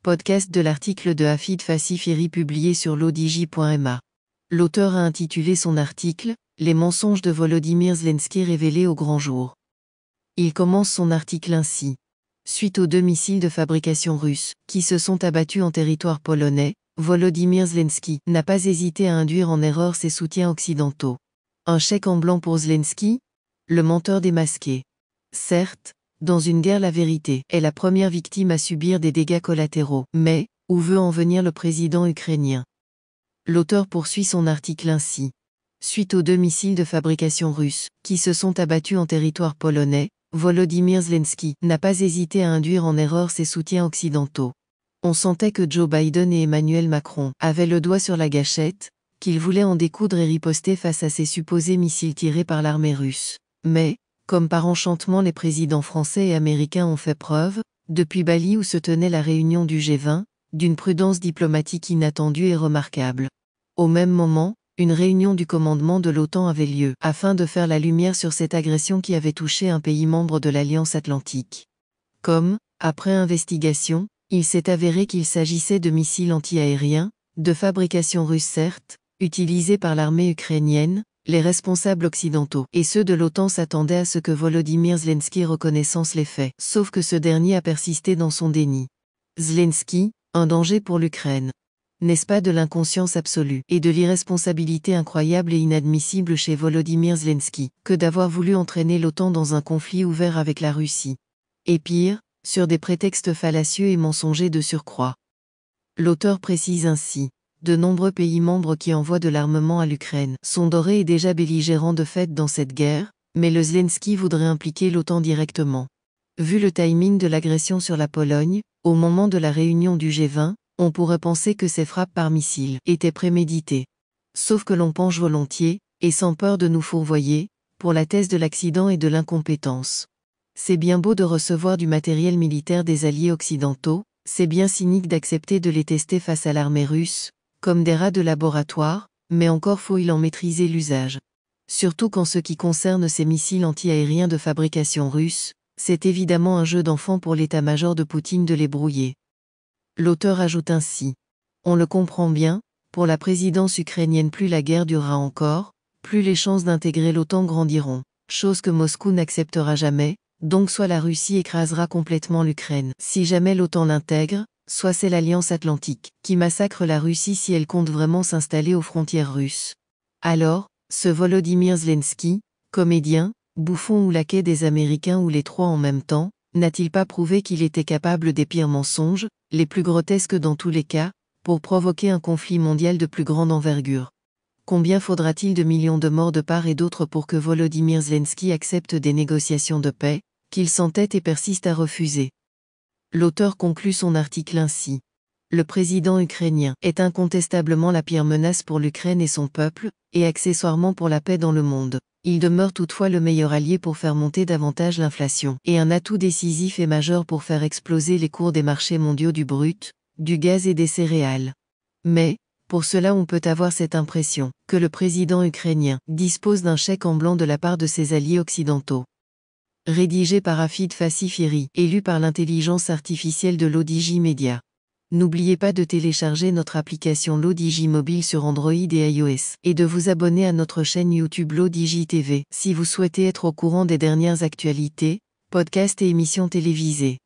Podcast de l'article de Hafid Fassifiri publié sur l'odj.ma. L'auteur a intitulé son article « Les mensonges de Volodymyr Zelensky révélés au grand jour ». Il commence son article ainsi. Suite aux 2 missiles de fabrication russe, qui se sont abattus en territoire polonais, Volodymyr Zelensky n'a pas hésité à induire en erreur ses soutiens occidentaux. Un chèque en blanc pour Zelensky? Le menteur démasqué. Certes, dans une guerre la vérité est la première victime à subir des dégâts collatéraux, mais, où veut en venir le président ukrainien? L'auteur poursuit son article ainsi. Suite aux 2 missiles de fabrication russe, qui se sont abattus en territoire polonais, Volodymyr Zelensky n'a pas hésité à induire en erreur ses soutiens occidentaux. On sentait que Joe Biden et Emmanuel Macron avaient le doigt sur la gâchette, qu'ils voulaient en découdre et riposter face à ces supposés missiles tirés par l'armée russe. Mais, comme par enchantement les présidents français et américains ont fait preuve, depuis Bali où se tenait la réunion du G20, d'une prudence diplomatique inattendue et remarquable. Au même moment, une réunion du commandement de l'OTAN avait lieu, afin de faire la lumière sur cette agression qui avait touché un pays membre de l'Alliance Atlantique. Comme, après investigation, il s'est avéré qu'il s'agissait de missiles anti-aériens, de fabrication russe certes, utilisés par l'armée ukrainienne, les responsables occidentaux et ceux de l'OTAN s'attendaient à ce que Volodymyr Zelensky reconnaisse les faits, sauf que ce dernier a persisté dans son déni. Zelensky, un danger pour l'Ukraine. N'est-ce pas de l'inconscience absolue et de l'irresponsabilité incroyable et inadmissible chez Volodymyr Zelensky que d'avoir voulu entraîner l'OTAN dans un conflit ouvert avec la Russie? Et pire, sur des prétextes fallacieux et mensongers de surcroît. L'auteur précise ainsi. De nombreux pays membres qui envoient de l'armement à l'Ukraine sont dorés et déjà belligérants de fait dans cette guerre, mais le Zelensky voudrait impliquer l'OTAN directement. Vu le timing de l'agression sur la Pologne, au moment de la réunion du G20, on pourrait penser que ces frappes par missiles étaient préméditées. Sauf que l'on penche volontiers, et sans peur de nous fourvoyer, pour la thèse de l'accident et de l'incompétence. C'est bien beau de recevoir du matériel militaire des alliés occidentaux, c'est bien cynique d'accepter de les tester face à l'armée russe, comme des rats de laboratoire, mais encore faut-il en maîtriser l'usage. Surtout qu'en ce qui concerne ces missiles anti-aériens de fabrication russe, c'est évidemment un jeu d'enfant pour l'état-major de Poutine de les brouiller. L'auteur ajoute ainsi. On le comprend bien, pour la présidence ukrainienne plus la guerre durera encore, plus les chances d'intégrer l'OTAN grandiront, chose que Moscou n'acceptera jamais, donc soit la Russie écrasera complètement l'Ukraine si jamais l'OTAN l'intègre, soit c'est l'Alliance Atlantique qui massacre la Russie si elle compte vraiment s'installer aux frontières russes. Alors, ce Volodymyr Zelensky, comédien, bouffon ou laquais des Américains ou les trois en même temps, n'a-t-il pas prouvé qu'il était capable des pires mensonges, les plus grotesques dans tous les cas, pour provoquer un conflit mondial de plus grande envergure? Combien faudra-t-il de millions de morts de part et d'autre pour que Volodymyr Zelensky accepte des négociations de paix, qu'il s'entête et persiste à refuser? L'auteur conclut son article ainsi. Le président ukrainien est incontestablement la pire menace pour l'Ukraine et son peuple, et accessoirement pour la paix dans le monde. Il demeure toutefois le meilleur allié pour faire monter davantage l'inflation, et un atout décisif et majeur pour faire exploser les cours des marchés mondiaux du brut, du gaz et des céréales. Mais, pour cela on peut avoir cette impression, que le président ukrainien dispose d'un chèque en blanc de la part de ses alliés occidentaux. Rédigé par Hafid Fassifiri et lu par l'intelligence artificielle de l'ODJ Media. N'oubliez pas de télécharger notre application l'ODJ mobile sur Android et iOS, et de vous abonner à notre chaîne YouTube l'ODJ TV si vous souhaitez être au courant des dernières actualités, podcasts et émissions télévisées.